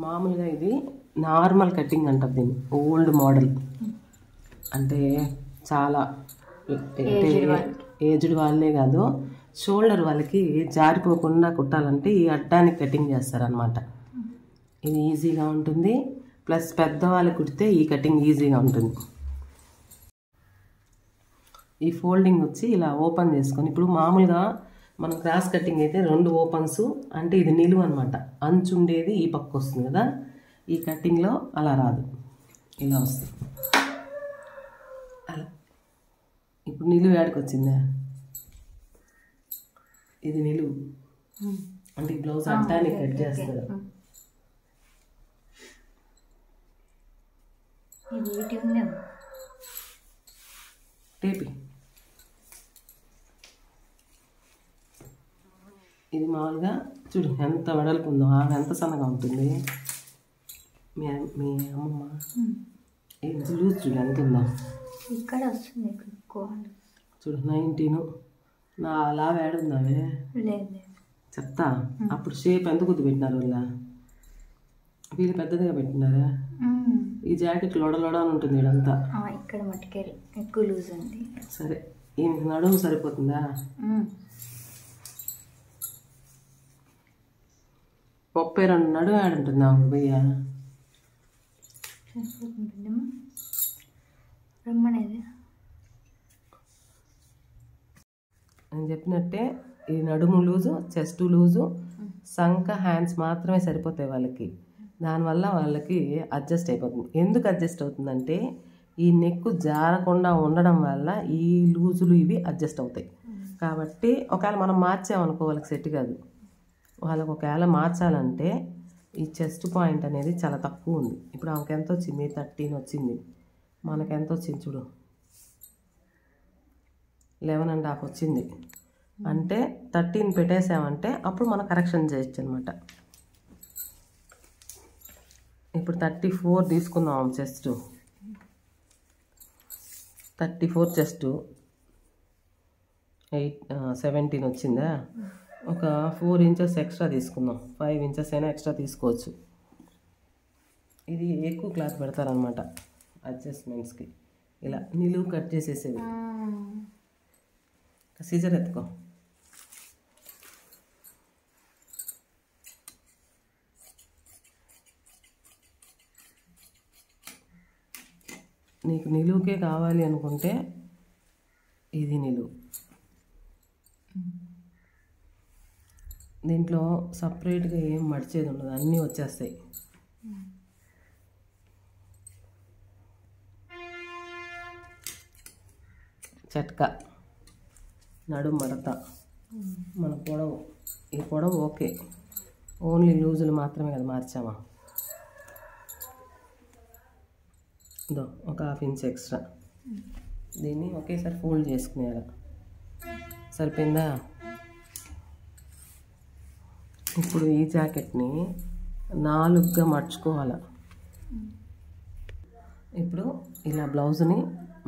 మామూలుగా ఇది normal cutting అంటారు దీన్ని, ఓల్డ్ మోడల్. అంటే చాలా ఏజ్డ్ వాళ్ళే కాదు, షోల్డర్ వాళ్ళకి జారిపోకుండా కుట్టాలంటే ఈ అడ్డానికి కటింగ్ చేస్తారనమాట. ఇది ఈజీగా ఉంటుంది, ప్లస్ పెద్దవాళ్ళకి కుడితే ఈ కటింగ్ ఈజీగా ఉంటుంది. ఈ ఫోల్డింగ్ వచ్చి ఇలా ఓపెన్ చేసుకొని, ఇప్పుడు మామూలుగా మనం క్రాస్ కటింగ్ అయితే 2 ఓపెన్స్ అంటే ఇది నిలువు అనమాట, అంచు ఉండేది ఈ పక్క వస్తుంది కదా. ఈ కటింగ్లో అలా రాదు, ఇలా వస్తుంది అలా. ఇప్పుడు నిలువు ఏడకి వచ్చిందా, ఇది నిలువు అంటే ఈ బ్లౌజ్ అడ్డానికి కట్ చేస్తారు. టేపి ఇది మామూలుగా చూడు ఎంత వెడల్పు ఉందో, ఎంత సన్నగా ఉంటుంది. మీ అమ్మమ్మ ఇది లూజ్ చూడు ఎంత ఉందో, ఇక్కడ వస్తుంది చూడు 19. నా అలా వేడుందావే చెప్తా. అప్పుడు షేప్ ఎంత కుద్దు పెట్టినారు వీళ్ళు పెద్దదిగా పెట్టినారా. ఈ జాకెట్ లొడలొడ అని ఉంటుంది ఇదంతా, ఇక్కడ మటుకే ఎక్కువ లూజ్ ఉంది. సరే ఈయనకి నడుము సరిపోతుందా. 32 నడుము ఆడుంటుందా భయ్య. నేను చెప్పినట్టే ఈ నడుము లూజు, చెస్ట్ లూజు, సంక హ్యాండ్స్ మాత్రమే సరిపోతాయి వాళ్ళకి. దానివల్ల వాళ్ళకి అడ్జస్ట్ అయిపోతుంది. ఎందుకు అడ్జస్ట్ అవుతుందంటే ఈ నెక్ జారకుండా ఉండడం వల్ల ఈ లూజులు ఇవి అడ్జస్ట్ అవుతాయి. కాబట్టి ఒకవేళ మనం మార్చామనుకో వాళ్ళకి సెట్ కాదు. వాళ్ళకి ఒకవేళ మార్చాలంటే ఈ చెస్ట్ పాయింట్ అనేది చాలా తక్కువ ఉంది. ఇప్పుడు ఆమెకి ఎంత వచ్చింది, 13 వచ్చింది. మనకు ఎంత వచ్చింది చూడు, 11.5 వచ్చింది. అంటే 13 పెట్టేసామంటే అప్పుడు మనం కరెక్షన్ చేయొచ్చు అనమాట. ఇప్పుడు 34 తీసుకుందాం చెస్ట్, 34 చెస్ట్ 17 వచ్చిందా. ఒక 4 ఇంచెస్ ఎక్స్ట్రా తీసుకుందాం, 5 ఇంచెస్ అయినా ఎక్స్ట్రా తీసుకోవచ్చు. ఇది ఎక్కువ క్లాత్ పెడతారనమాట అడ్జస్ట్మెంట్స్కి. ఇలా నిలువు కట్ చేసేసేది. సీజర్ ఎత్తుకో. నీకు నిలువుకే కావాలి అనుకుంటే ఇది నిలువు. దీంట్లో సపరేట్గా ఏం మడిచేది ఉండదు, అన్నీ వచ్చేస్తాయి. చట్కా నడుము మడత, మన పొడవు, ఈ పొడవు ఓకే, ఓన్లీ లూజులు మాత్రమే కదా మార్చామా. ఇదో ఒక 1/2 ఇంచ్ ఎక్స్ట్రా, దీన్ని ఒకేసారి ఫోల్డ్ చేసుకునేలా. సరిపోయిందా. ఇప్పుడు ఈ జాకెట్ని 4గా మర్చుకోవాలి. ఇప్పుడు ఇలా బ్లౌజ్ని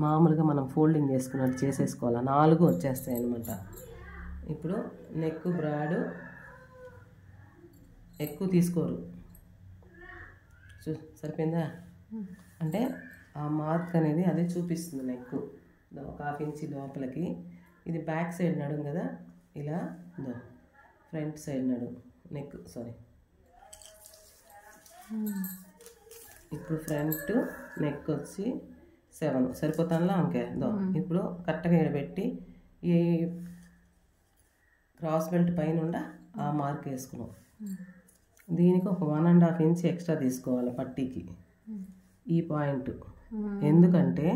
మామూలుగా మనం ఫోల్డింగ్ చేసుకున్నట్టు చేసేసుకోవాలి. 4 వచ్చేస్తాయి అన్నమాట. ఇప్పుడు నెక్ బ్రాడ్ ఎక్కువ తీసుకోరు, సరిపోయిందా. అంటే ఆ మార్క్ అనేది అదే చూపిస్తుంది నెక్. ఒక 1/2 ఇంచ్ లోపలికి. ఇది బ్యాక్ సైడ్ నడుము కదా, ఇలా ఫ్రంట్ సైడ్ నడుము నెక్ సారీ. ఇప్పుడు ఫ్రంట్ నెక్ వచ్చి 7 సరిపోతానులా అంకే. ఇప్పుడు కరెక్ట్గా పెట్టి ఈ క్రాస్ బెల్ట్ పైన ఆ మార్క్ వేసుకున్నాం. దీనికి ఒక 1.5 ఇంచ్ ఎక్స్ట్రా తీసుకోవాలి పట్టీకి, ఈ పాయింట్. ఎందుకంటే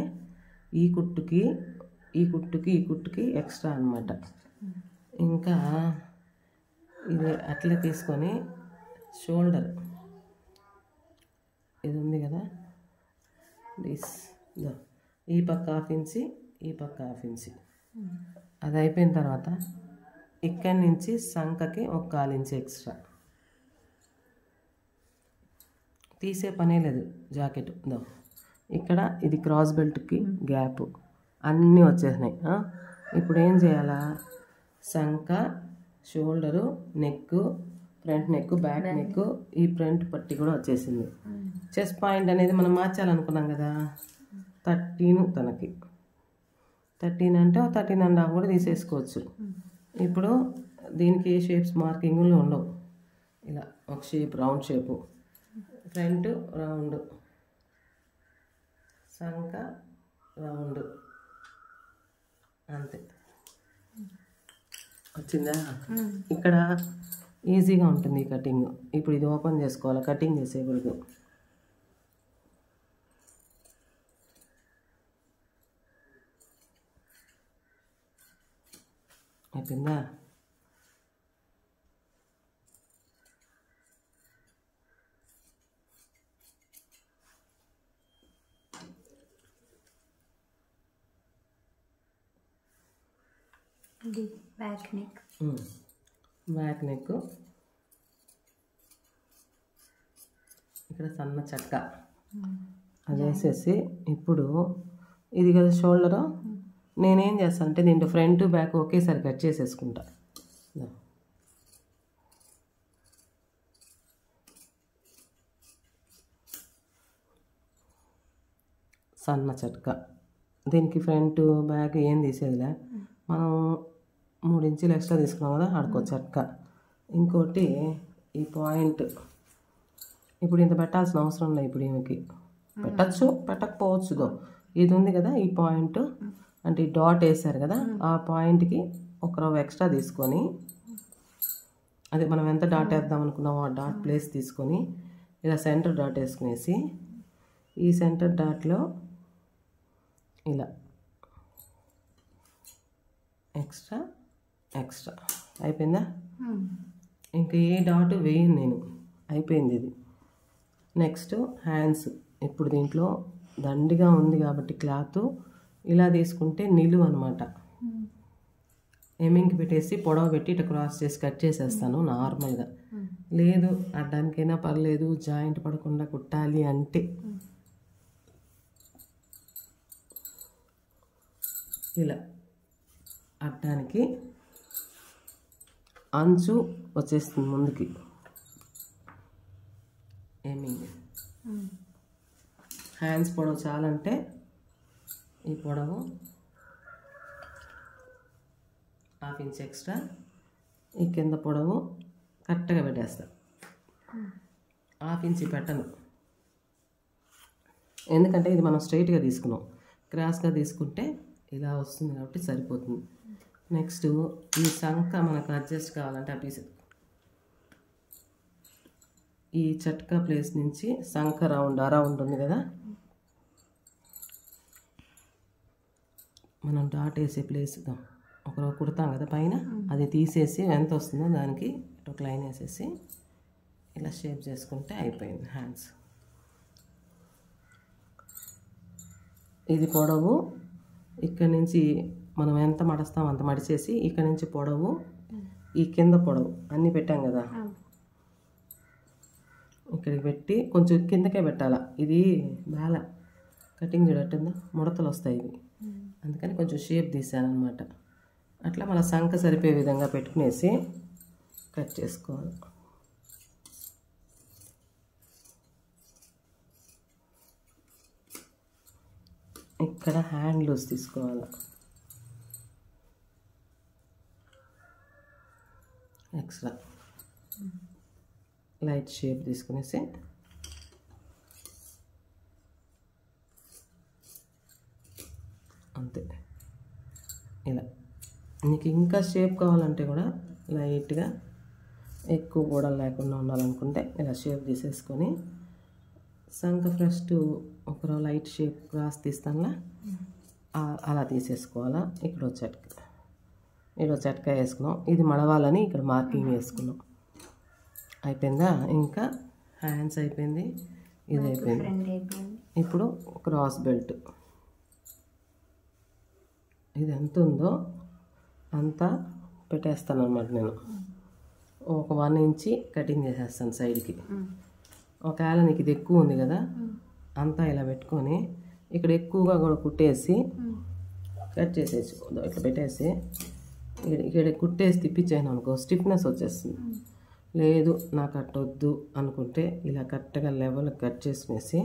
ఈ కుట్టుకి ఈ కుట్టుకి ఈ కుట్టుకి ఎక్స్ట్రా అనమాట. ఇంకా ఇది అట్లా తీసుకొని షోల్డర్ ఇది ఉంది కదా, ఈ పక్క 1/2 ఇంచ్, ఈ పక్క 1/2 ఇంచ్. అది అయిపోయిన తర్వాత ఇక్కడి నుంచి సంకకి ఒక 1/4 ఇంచ్ ఎక్స్ట్రా. తీసే పనే లేదు జాకెట్. ఇక్కడ ఇది క్రాస్ బెల్ట్కి గ్యాప్ అన్నీ వచ్చేసినాయి. ఇప్పుడు ఏం చేయాలా, సంక, shoulder, neck, front neck, back neck, ఈ ఫ్రంట్ పట్టి కూడా వచ్చేసింది. చెస్ట్ పాయింట్ అనేది మనం మార్చాలనుకున్నాం కదా, 13 తనకి. 13 అంటే 13.5 కూడా తీసేసుకోవచ్చు. ఇప్పుడు దీనికి ఏ షేప్స్ మార్కింగ్లు ఉండవు. ఇలా ఒక shape, round shape, front round, సంక రౌండ్, అంతే. వచ్చిందా? ఇక్కడ ఈజీగా ఉంటుంది ఈ కటింగ్. ఇప్పుడు ఇది ఓపెన్ చేసుకోవాలి, కటింగ్ చేసేకూడదు. అయిపోయిందా? ఇది బ్యాక్ నెక్. బ్యాక్ నెక్, ఇక్కడ సన్న చక్క అది వేసేసి, ఇప్పుడు ఇది కదా షోల్డరు, నేనేం చేస్తానంటే దీంట్లో ఫ్రంట్ బ్యాక్ ఒకేసారి కట్ చేసేసుకుంటా. సన్న చట్క, దీనికి ఫ్రంట్ బ్యాక్ ఏం తీసేదిలే, మనం 3 ఇంచులు ఎక్స్ట్రా తీసుకున్నాం కదా, ఆడుకో చట్క. ఇంకోటి ఈ పాయింట్, ఇప్పుడు ఇంత పెట్టాల్సిన అవసరం లేదు. ఇప్పుడు ఈమెకి పెట్టచ్చు, పెట్టకపోవచ్చుదో. ఇది ఉంది కదా ఈ పాయింట్, అంటే ఈ డాట్ వేసారు కదా, ఆ పాయింట్కి ఒక రవ్వ ఎక్స్ట్రా తీసుకొని, అదే మనం ఎంత డాట్ వేద్దాం అనుకున్నామో ఆ డాట్ ప్లేస్ తీసుకొని ఇలా సెంటర్ డాట్ వేసుకునేసి, ఈ సెంటర్ డాట్లో ఇలా ఎక్స్ట్రా ఎక్స్ట్రా. అయిపోయిందా? ఇంకా ఏ డాట్ వేయను నేను, అయిపోయింది ఇది. Next hands. ఇప్పుడు దీంట్లో దండిగా ఉంది కాబట్టి క్లాత్ ఇలా తీసుకుంటే నిలువు అనమాట. ఎమ్మింగ్కి పెట్టేసి పొడవ పెట్టి ఇట్లా క్రాస్ చేసి కట్ చేసేస్తాను నార్మల్గా. లేదు అడ్డానికైనా పర్లేదు, జాయింట్ పడకుండా కుట్టాలి అంటే ఇలా అడ్డానికి అంచు వచ్చేస్తుంది ముందుకి. ఎమ్మింగ్ హ్యాండ్స్ పొడవు చాలంటే ఈ పొడవు 1/2 ఇంచ్ ఎక్స్ట్రా, ఈ కింద పొడవు కరెక్ట్గా పెట్టేస్తా. 1/2 ఇంచ్ పెట్టను, ఎందుకంటే ఇది మనం స్ట్రైట్గా తీసుకున్నాం. క్రాస్గా తీసుకుంటే ఇలా వస్తుంది కాబట్టి సరిపోతుంది. నెక్స్ట్ ఈ సంక మనకు అడ్జస్ట్ కావాలంటే ఆ పీస్, ఈ చట్కా ప్లేస్ నుంచి సంక రౌండ్ అరౌండ్ ఉంది కదా, మనం డాట్ వేసే ప్లేస్ ఒక కుడతాం కదా పైన, అది తీసేసి ఎంత వస్తుందో దానికి ఒక లైన్ వేసేసి ఇలా షేప్ చేసుకుంటే అయిపోయింది హ్యాండ్స్. ఇది పొడవు, ఇక్కడ నుంచి మనం ఎంత మడుస్తాం అంత మడిచేసి, ఇక్కడ నుంచి పొడవు, ఈ కింద పొడవు అన్నీ పెట్టాం కదా, ఇక్కడికి పెట్టి కొంచెం కిందకే పెట్టాలా. ఇది బాల కటింగ్ చూడట్టుందా, ముడతలు వస్తాయి ఇవి, అందుకని కొంచెం షేప్ తీసాను అనమాట. అట్లా మన సంక సరిపోయే విధంగా పెట్టుకునేసి కట్ చేసుకోవాలి. ఇక్కడ హ్యాండ్ లూజ్ తీసుకోవాలి. ఎక్స్ట్రా లైట్ షేప్ తీసుకునేసి అంతే. ఇలా నీకు ఇంకా షేప్ కావాలంటే కూడా లైట్గా, ఎక్కువ కూడా లేకుండా ఉండాలనుకుంటే ఇలా షేప్ తీసేసుకొని సంక ఫస్ట్ ఒక లైట్ షేప్ క్రాస్ తీస్తానులా అలా తీసేసుకోవాలా. ఇక్కడ చట్కా వేసుకున్నాం, ఇది మడవాలని ఇక్కడ మార్కింగ్ వేసుకున్నాం. అయిపోయిందా? ఇంకా హ్యాండ్స్ అయిపోయింది, ఇది అయిపోయింది. ఇప్పుడు క్రాస్ బెల్ట్, ఇది ఎంత ఉందో అంతా పెట్టేస్తాను అనమాట. నేను ఒక 1 ఇంచి కటింగ్ చేసేస్తాను సైడ్కి. ఒకవేళ నీకు ఇది ఎక్కువ ఉంది కదా, అంతా ఇలా పెట్టుకొని ఇక్కడ ఎక్కువగా కూడా కుట్టేసి కట్ చేసేసి ఇట్లా పెట్టేసి ఇక్కడ కుట్టేసి తిప్పించాను అనుకో, స్టిఫ్నెస్ వచ్చేస్తుంది. లేదు నాకు అట్టొద్దు అనుకుంటే ఇలా కరెక్ట్గా లెవెల్ కట్ చేసుకునేసి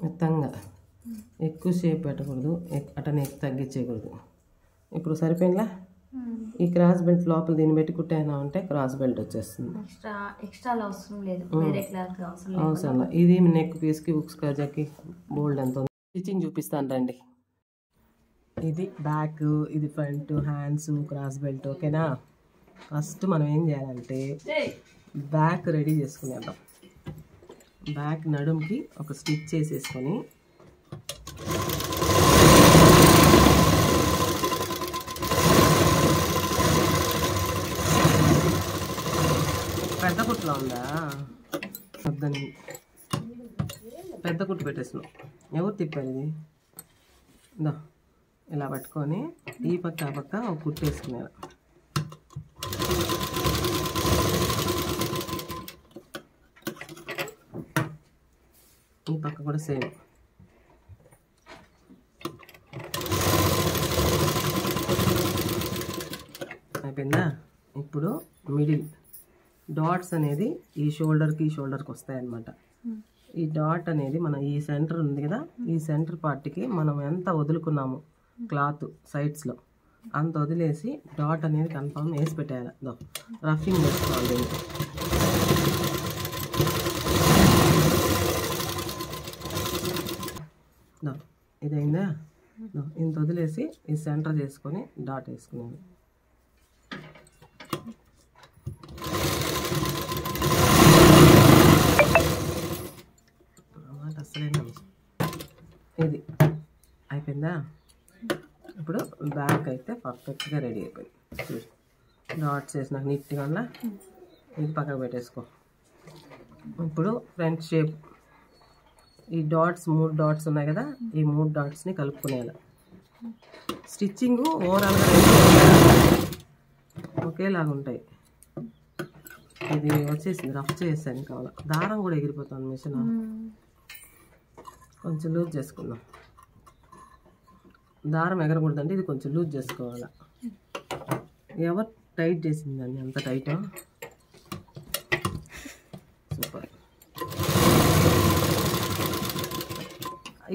మొత్తంగా ఎక్కువ షేప్ పెట్టకూడదు, అటనే తగ్గించేయకూడదు. ఇప్పుడు సరిపోయిందా? ఈ క్రాస్ బెల్ట్ లోపల దీన్ని పెట్టి కుట్టైనా ఉంటే క్రాస్ బెల్ట్ వచ్చేస్తుంది. అవసరం లేదు, వేరే క్లాత్ అవసరం లేదు. ఇది నెక్ పీస్కి ఉక్స్ కాజాకి బోల్డ్ ఎంత ఉంది. స్టిచ్చింగ్ చూపిస్తాను రండి. ఇది బ్యాక్, ఇది ఫ్రంట్, హ్యాండ్స్, క్రాస్ బెల్ట్. ఓకేనా? ఫస్ట్ మనం ఏం చేయాలంటే బ్యాక్ రెడీ చేసుకునేద్దాం. బ్యాక్ నడుంకి ఒక స్టిచ్ చేసేసుకొని పెద్ద కుట్టులో ఉందా? వద్దని పెద్ద కుట్టు పెట్టేసినాం. ఎవరు తిప్పారు ఇది? దా ఇలా పట్టుకొని ఈ పక్క ఆ పక్క ఒక కుట్టు వేసుకున్నారు. ఈ పక్క కూడా సేమ్. అయిపోయిందా? ఇప్పుడు మిడిల్ డాట్స్ అనేది ఈ షోల్డర్కి వస్తాయి అన్నమాట. ఈ డాట్ అనేది మన ఈ సెంటర్ ఉంది కదా, ఈ సెంటర్ పార్ట్కి మనం ఎంత వదులుకున్నాము క్లాత్ సైడ్స్లో అంత వదిలేసి డాట్ అనేది కన్ఫర్మ్ వేసి పెట్టేయాలి. రఫింగ్ వేసుకోవాలి దీనికి. ఇదైందా? ఇంత వదిలేసి ఈ సెంటర్ చేసుకొని డాట్ వేసుకున్నాను. ఇది అయిపోయిందా? ఇప్పుడు బ్యాక్ అయితే పర్ఫెక్ట్గా రెడీ అయిపోయింది. చూసి డాట్స్ వేసినాక నీట్గా ఉన్నా ఇది పక్కకు పెట్టేసుకో. ఇప్పుడు ఫ్రంట్ షేప్ ఈ డాట్స్ 3 డాట్స్ ఉన్నాయి కదా, ఈ 3 డాట్స్ని కలుపుకునేయాలి. స్టిచ్చింగ్ ఓవరాల్గా ఒకేలాగా ఉంటాయి. ఇది వచ్చేసింది, రఫ్ చేసాను కావాలి. దారం కూడా ఎగిరిపోతుంది మిషన్. కొంచెం లూజ్ చేసుకుందాం. దారం ఎగరకూడదంటే ఇది కొంచెం లూజ్ చేసుకోవాలి. ఎవరు టైట్ చేసిందండి అంత టైట్? సూపర్.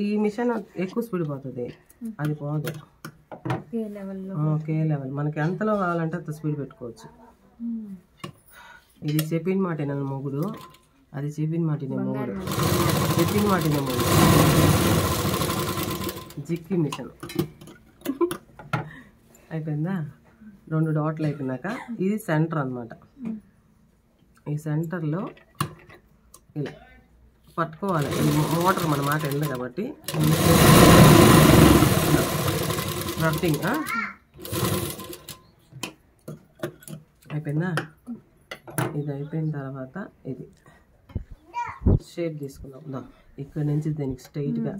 ఈ మిషన్ ఎక్కువ స్పీడ్ పోతుంది, అది పోదు. ఒకే లెవెల్ మనకి ఎంతలో కావాలంటే అంత స్పీడ్ పెట్టుకోవచ్చు. ఇది చెప్పిన మాటిన మొగుడు, అది చెప్పిన మాటిన మొగుడు, చెప్పిన మాటిన మొగుడు. జిక్కి మిషన్ అయిపోయిందా? 2 డాట్లు అయిపోయినాక ఇది సెంటర్ అన్నమాట. ఈ సెంటర్లో ఇలా పట్టుకోవాలి. మోటార్ మన మాట వెళ్ళదు కాబట్టి రఫింగ్ అయిపోయిందా? ఇది అయిపోయిన తర్వాత ఇది షేప్ తీసుకుందాం. ఇక్కడ నుంచి దీనికి స్ట్రైట్గా.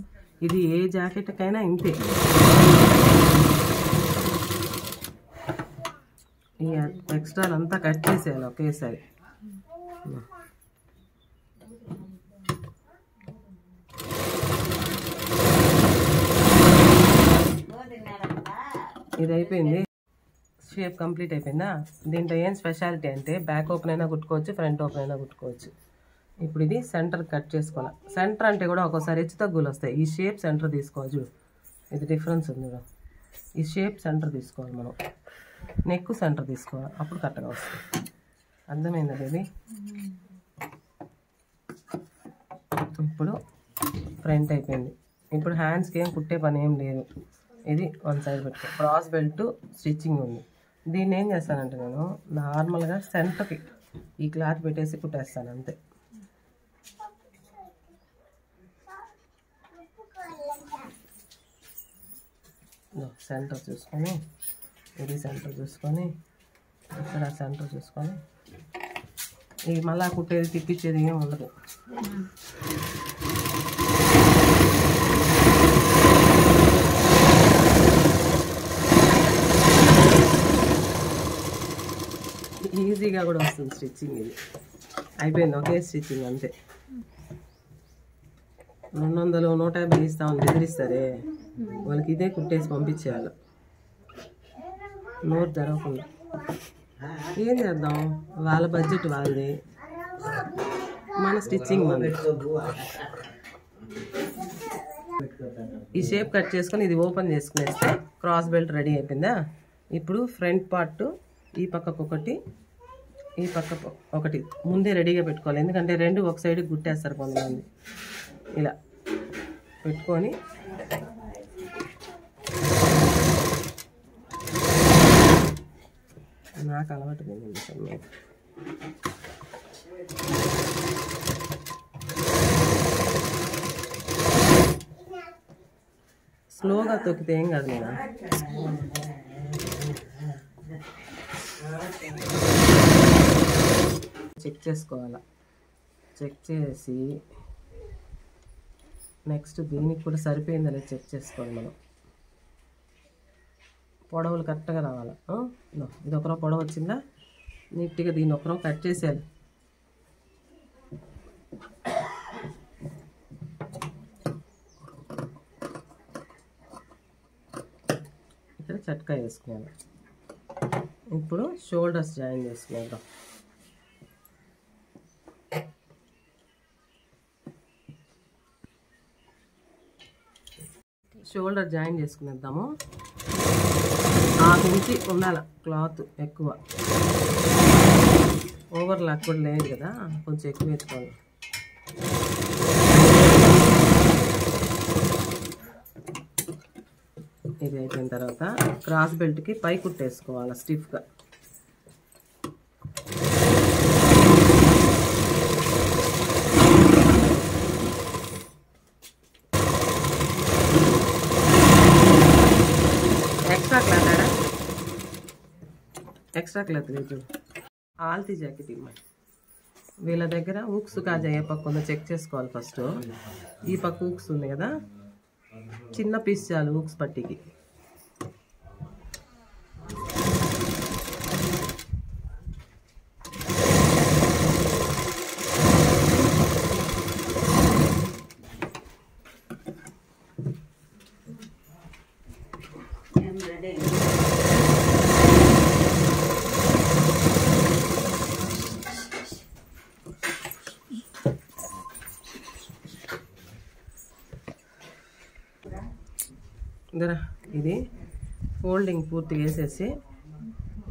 ఇది ఏ జాకెట్కైనా ఇంతే. ఈ ఎక్స్ట్రా అంతా కట్ చేసేయాలి ఒకేసారి. ఇది అయిపోయింది, షేప్ కంప్లీట్ అయిపోయిందా? దీంట్లో ఏం స్పెషాలిటీ అంటే బ్యాక్ ఓపెన్ అయినా కుట్టుకోవచ్చు, ఫ్రంట్ ఓపెన్ అయినా కుట్టుకోవచ్చు. ఇప్పుడు ఇది సెంటర్ కట్ చేసుకోవాలి. సెంటర్ అంటే కూడా ఒక్కోసారి హెచ్చు తగ్గులు వస్తాయి. ఈ షేప్ సెంటర్ తీసుకోవాలి. చూడు ఇది డిఫరెన్స్ ఉంది కదా. ఈ షేప్ సెంటర్ తీసుకోవాలి మనం. నెక్ సెంటర్ తీసుకోవాలి, అప్పుడు కరెక్ట్గా వస్తుంది. అర్థమైందా బేబీ? ఇప్పుడు ఫ్రంట్ అయిపోయింది. ఇప్పుడు హ్యాండ్స్కి ఏం కుట్టే పని ఏం లేదు. ఇది 1 సైడ్ పెట్టుకో. క్రాస్ బెల్ట్ స్టిచ్చింగ్ ఉంది. దీన్ని ఏం చేస్తానంటే నేను నార్మల్గా సెంటర్కి ఈ క్లాత్ పెట్టేసి కుట్టేస్తాను అంతే. సెంటర్ చూసుకొని, ఇది సెంటర్ చూసుకొని, ఇక్కడ సెంటర్ చూసుకొని, ఇది మళ్ళీ కుట్టేది తిప్పించేది ఏం ఉండదు. ఈజీగా కూడా వస్తుంది స్టిచ్చింగ్. ఇది అయిపోయింది, ఒకే స్టిచ్చింగ్ అంతే. 200 150 ఇస్తామని బెదిరిస్తారే, వాళ్ళకి ఇదే కుట్టేసి పంపించేయాలి. నోరు తెరవకుండా ఏం చేద్దాం, వాళ్ళ బడ్జెట్ వాళ్ళది, మన స్టిచ్చింగ్ మనది. ఈ షేప్ కట్ చేసుకొని ఇది ఓపెన్ చేసుకునేస్తే క్రాస్ బెల్ట్ రెడీ అయిపోయిందా. ఇప్పుడు ఫ్రంట్ పార్ట్ ఈ పక్కకు ఒకటి, ఈ పక్క ఒకటి ముందే రెడీగా పెట్టుకోవాలి. ఎందుకంటే రెండు ఒక సైడ్కి గుట్టేస్తారు కొంతమంది. ఇలా పెట్టుకొని నాకు అలవాటు స్లోగా తొక్కితే ఏం కాదు. నేను చెక్ చేసుకోవాలా. చెక్ చేసి నెక్స్ట్ దీనికి కూడా సరిపోయిందా లేదు చెక్ చేసుకోవాలి మనం. పొడవులు కరెక్ట్గా రావాలా. ఇది ఒకరో పొడవు వచ్చిందా, నీట్గా దీన్ని ఒకరో కట్ చేసేయాలి. ఇక్కడ చట్కా వేసుకున్నాను. ఇప్పుడు షోల్డర్స్ జాయిన్ చేసుకుందాం. షోల్డర్ జాయిన్ చేసుకునేద్దాము. 6 ఇంచి ఉండాలి క్లాత్, ఎక్కువ ఓవర్లాక్ కూడా లేదు కదా, కొంచెం ఎక్కువ వేసుకోవాలి. ఇది అయిపోయిన తర్వాత క్రాస్ బెల్ట్కి పై కుట్టేసుకోవాలి స్టిఫ్గా. ఎక్స్ట్రా క్లాత్ లేదు. ఆల్తీ జాకెట్ ఇవ్వండి. వీళ్ళ దగ్గర ఊక్స్ కాజా ఏ పక్క ఉందో చెక్ చేసుకోవాలి ఫస్ట్. ఈ పక్క ఊక్స్ ఉంది కదా, చిన్న పీస్ చాలు ఊక్స్ పట్టికి. ఇది ఫోల్డింగ్ పూర్తి వేసేసి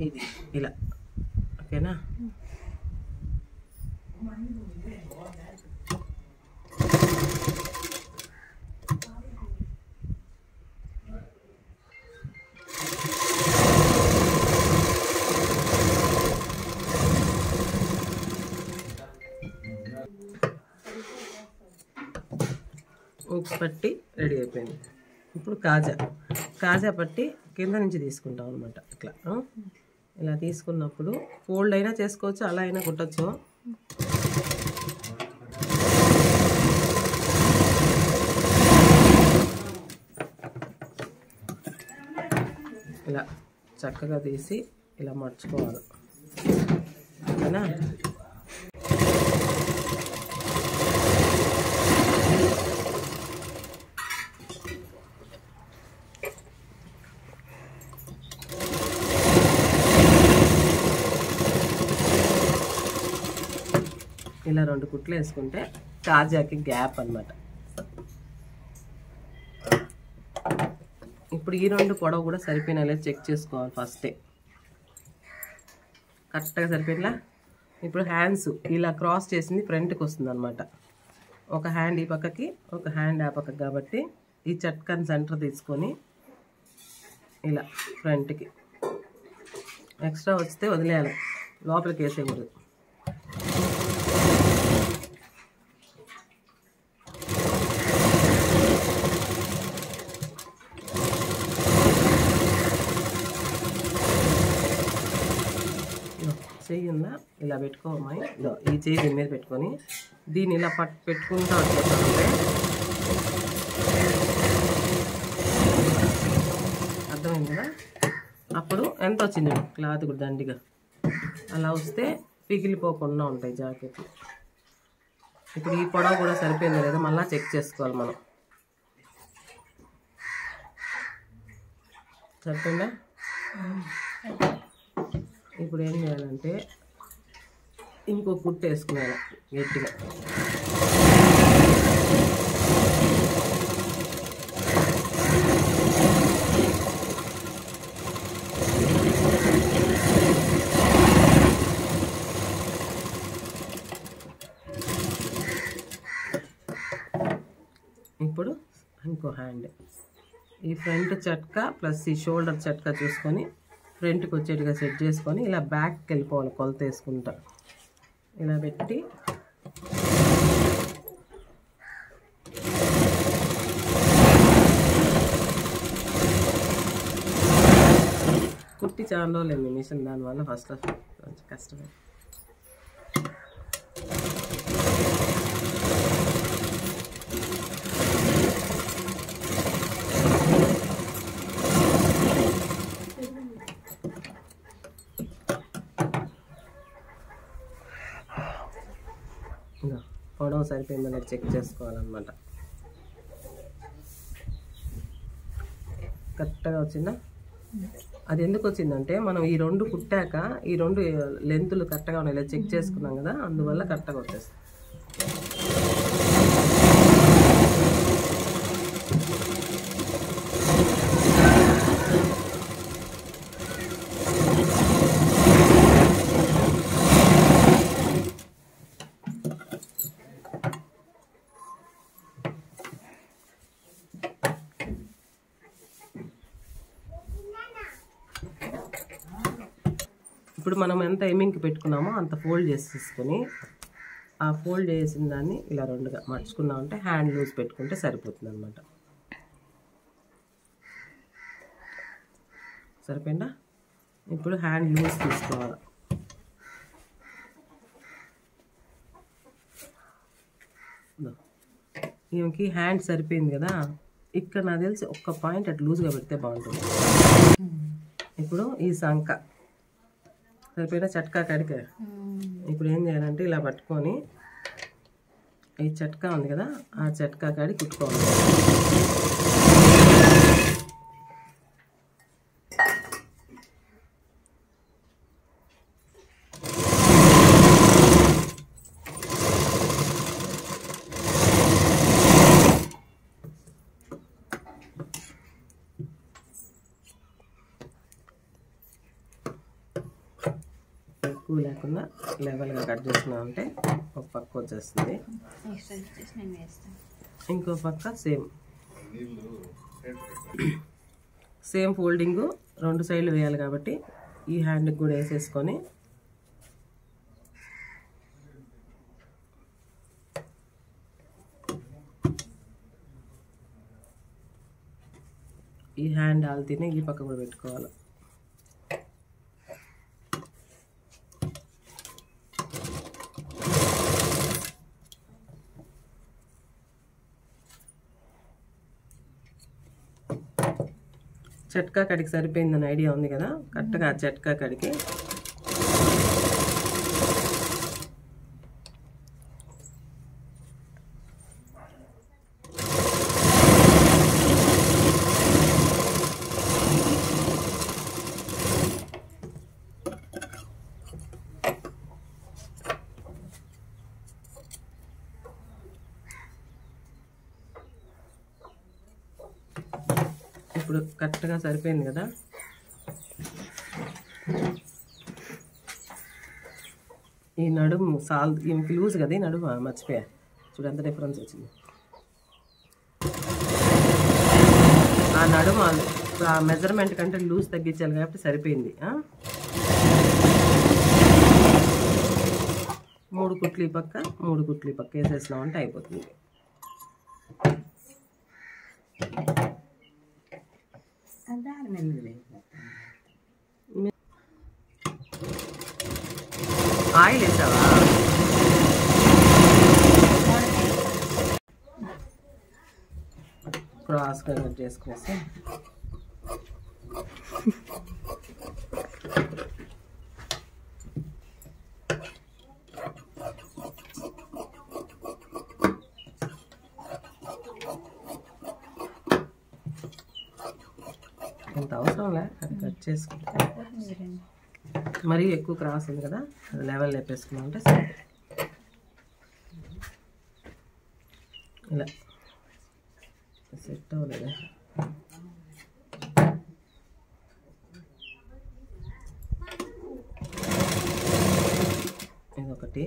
ఇది ఇలా, ఓకేనా. ఊక్స్ పట్టి రెడీ అయిపోయింది. ఇప్పుడు కాజా పట్టి కింద నుంచి తీసుకుంటాం అనమాట. ఇట్లా ఇలా తీసుకున్నప్పుడు ఫోల్డ్ అయినా చేసుకోవచ్చు, అలా అయినా కుట్టచ్చు. ఇలా చక్కగా తీసి ఇలా మర్చుకోవాలి, ఓకేనా. ఇలా 2 కుట్లు వేసుకుంటే కాజాకి గ్యాప్ అన్నమాట. ఇప్పుడు ఈ 2 పొడవు కూడా సరిపోయినా లేదు చెక్ చేసుకోవాలి ఫస్టే. కరెక్ట్గా సరిపోయినా. ఇప్పుడు హ్యాండ్స్ ఇలా క్రాస్ చేసింది ఫ్రంట్కి వస్తుంది అనమాట. ఒక హ్యాండ్ ఈ పక్కకి, ఒక హ్యాండ్ ఆ పక్కకి, కాబట్టి ఈ చట్కాని సెంటర్ తీసుకొని ఇలా ఫ్రంట్కి. ఎక్స్ట్రా వస్తే వదిలేయాలి, లోపలికి వేసేయకూడదు. చెయ్యి ఉందా, ఇలా పెట్టుకోమని, ఈ చెయ్యి దీని మీద పెట్టుకొని దీన్ని ఇలా పెట్టుకుంటూ వచ్చేసామంటే అర్థమైంది కదా. అప్పుడు ఎంత వచ్చింది క్లాత్ కూడా దండిగా. అలా వస్తే పిగిలిపోకుండా ఉంటాయి జాకెట్లు. ఇప్పుడు ఈ పొడవు కూడా సరిపోయిందో లేదో మళ్ళీ చెక్ చేసుకోవాలి మనం. సరిపోయిందా? ఇప్పుడు ఏం చేయాలంటే ఇంకో కుట్టు వేసుకున్నాను గట్టిగా. ఇప్పుడు ఇంకో హ్యాండ్ ఈ ఫ్రంట్ చట్కా ప్లస్ ఈ షోల్డర్ చట్కా చూసుకొని ఫ్రంట్కి వచ్చేట్టుగా సెట్ చేసుకొని ఇలా బ్యాక్కి వెళ్ళిపోవాలి. కొలత వేసుకుంటా ఇలా పెట్టి కుట్టి చాలా రోజులు మిషన్, దానివల్ల ఫస్ట్ కొంచెం కష్టమే. పొడవు సరిపోయిందని చెక్ చేసుకోవాలన్నమాట. కరెక్ట్గా వచ్చిందా? అది ఎందుకు వచ్చిందంటే మనం ఈ రెండు కుట్టాక ఈ రెండు లెంతులు కరెక్ట్గా ఉన్నాయి ఇలా చెక్ చేసుకున్నాం కదా, అందువల్ల కరెక్ట్గా వచ్చేస్తుంది. ఇప్పుడు మనం ఎంత ఎయిమింగ్కి పెట్టుకున్నామో అంత ఫోల్డ్ చేసేసుకొని ఆ ఫోల్డ్ చేసిన దాన్ని ఇలా రెండుగా మర్చుకున్నామంటే హ్యాండ్ లూజ్ పెట్టుకుంటే సరిపోతుంది అనమాట. సరిపోయిందా? ఇప్పుడు హ్యాండ్ లూజ్ తీసుకోవాలి. ఈమెకి హ్యాండ్ సరిపోయింది కదా, ఇక్కడ నాకు తెలిసి ఒక్క పాయింట్ అటు లూజ్గా పెడితే బాగుంటుంది. ఇప్పుడు ఈ సంక సరిపోయినా చట్కా కాడికి ఇప్పుడు ఏం చేయాలంటే ఇలా పట్టుకొని ఈ చట్కా ఉంది కదా, ఆ చట్కా కాడి కుట్టుకోవాలి. ఎక్కువ లేకుండా లెవెల్గా కట్ చేసుకున్నామంటే ఒక పక్క వచ్చేస్తుంది, ఇంకో పక్క సేమ్ ఫోల్డింగ్ రెండు సైడ్లు వేయాలి కాబట్టి ఈ హ్యాండ్కి కూడా వేసేసుకొని ఈ హ్యాండ్ ఆల్తీని ఈ పక్క కూడా పెట్టుకోవాలి. చట్కా కడికి సరిపోయిందని ఐడియా ఉంది కదా, కరెక్ట్గా ఆ చట్కా కడికి ఇప్పుడు కరెక్ట్గా సరిపోయింది కదా. ఈ నడుము ఈమెకి లూజ్ కదా, ఈ నడుము మర్చిపోయా, చూడు ఎంత డిఫరెన్స్ వచ్చింది. ఆ నడుము ఇప్పుడు ఆ మెజర్మెంట్ కంటే లూజ్ తగ్గించాలి కాబట్టి సరిపోయింది. 3 కుట్లు ఈ పక్క 3 కుట్లు ఈ పక్క వేసేసినామంటే అయిపోతుంది. ఆయిల్ వేసావా? క్రాస్గా కట్ చేసుకొస్తే ఇంత అవసరంలే, అది కట్ చేసుకుంటా. మరీ ఎక్కువ క్రాస్ ఉంది కదా, అది లెవెల్ లేపేసుకున్నాం అంటే సరే. ఇలా సెట్ అవ్వలేదా? ఇదొకటి.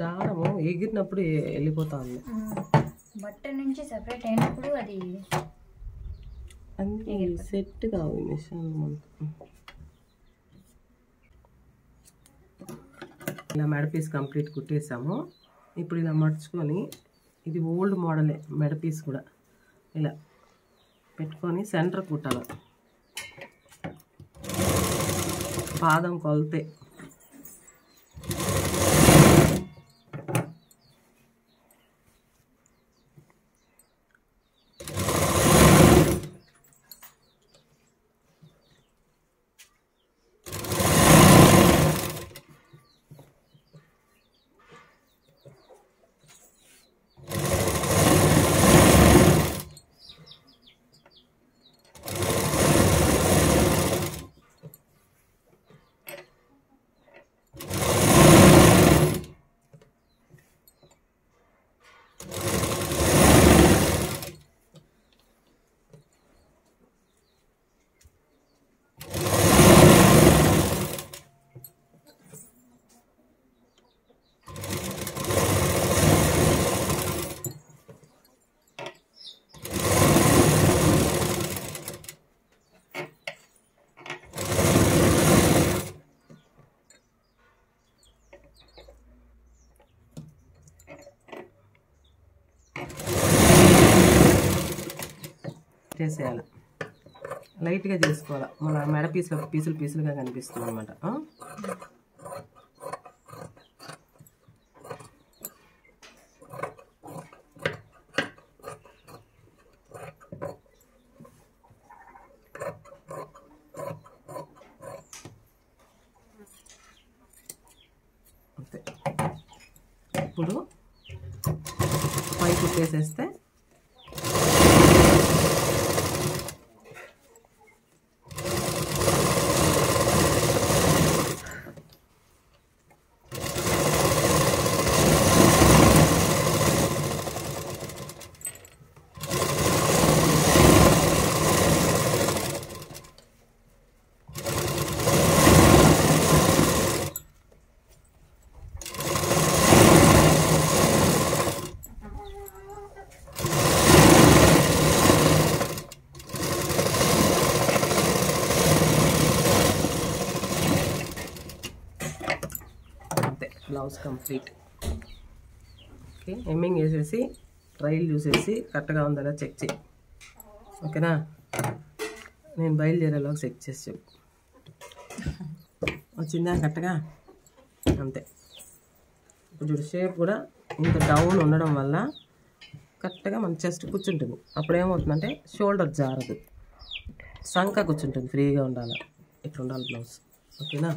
దారము ఎగిరినప్పుడు వెళ్ళిపోతుంది, బట్ట నుంచి సెపరేట్ అయినప్పుడు అది అన్నీ సెట్ కావు మిషన్ మనకు. ఇలా మెడ పీస్ కంప్లీట్ కుట్టేసాము. ఇప్పుడు ఇలా మడుచుకొని, ఇది ఓల్డ్ మోడలే మెడ పీస్ కూడా, ఇలా పెట్టుకొని సెంటర్ కుట్టాలి. పాదం కొలతే. చేసేయాలి, లైట్గా చేసుకోవాలి. మన మెడ పీసులు పీసులుగా కనిపిస్తుంది అనమాట. అంతే. ఇప్పుడు పై కుట్టేసేస్తే బ్లౌజ్ కంప్లీట్. ఓకే, హెమ్మింగ్ వేసేసి ట్రైల్ చూసేసి కరెక్ట్గా ఉందా చెక్ చేయి. ఓకేనా, నేను బయలుదేరేలోకి చెక్ చేసి చెప్పు. వచ్చిందా కరెక్ట్గా? అంతే. ఇప్పుడు షేప్ కూడా ఇంత డౌన్ ఉండడం వల్ల కరెక్ట్గా మన చెస్ట్ కూర్చుంటుంది. అప్పుడు ఏమవుతుందంటే షోల్డర్ జారదు, సంక కూర్చుంటుంది, ఫ్రీగా ఉండాలి. ఇట్లా ఉండాలి బ్లౌజ్. ఓకేనా?